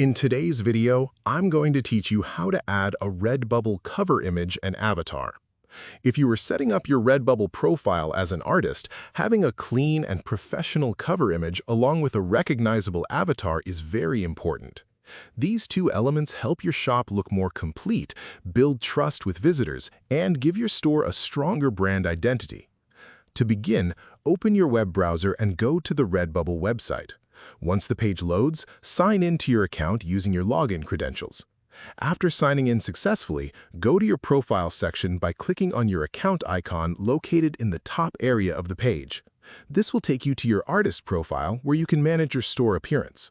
In today's video, I'm going to teach you how to add a Redbubble cover image and avatar. If you are setting up your Redbubble profile as an artist, having a clean and professional cover image along with a recognizable avatar is very important. These two elements help your shop look more complete, build trust with visitors, and give your store a stronger brand identity. To begin, open your web browser and go to the Redbubble website. Once the page loads, sign in to your account using your login credentials. After signing in successfully, go to your profile section by clicking on your account icon located in the top area of the page. This will take you to your artist profile where you can manage your store appearance.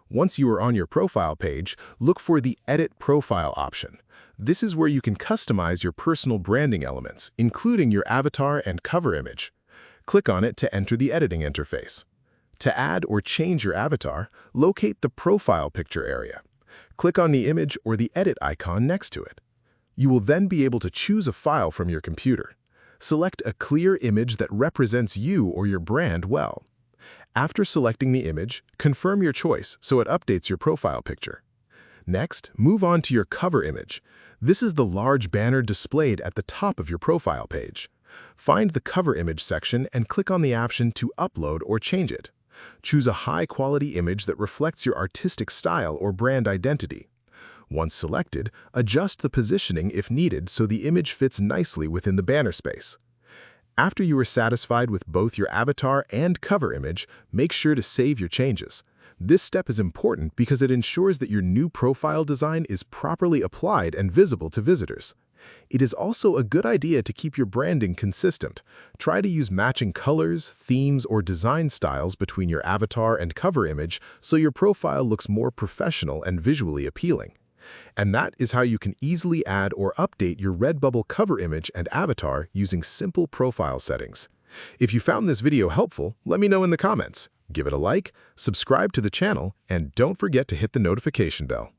Once you are on your profile page, look for the Edit Profile option. This is where you can customize your personal branding elements, including your avatar and cover image. Click on it to enter the editing interface. To add or change your avatar, locate the Profile Picture area. Click on the image or the edit icon next to it. You will then be able to choose a file from your computer. Select a clear image that represents you or your brand well. After selecting the image, confirm your choice so it updates your profile picture. Next, move on to your cover image. This is the large banner displayed at the top of your profile page. Find the cover image section and click on the option to upload or change it. Choose a high-quality image that reflects your artistic style or brand identity. Once selected, adjust the positioning if needed so the image fits nicely within the banner space. After you are satisfied with both your avatar and cover image, make sure to save your changes. This step is important because it ensures that your new profile design is properly applied and visible to visitors. It is also a good idea to keep your branding consistent. Try to use matching colors, themes, or design styles between your avatar and cover image so your profile looks more professional and visually appealing. And that is how you can easily add or update your Redbubble cover image and avatar using simple profile settings. If you found this video helpful, let me know in the comments. Give it a like, subscribe to the channel, and don't forget to hit the notification bell.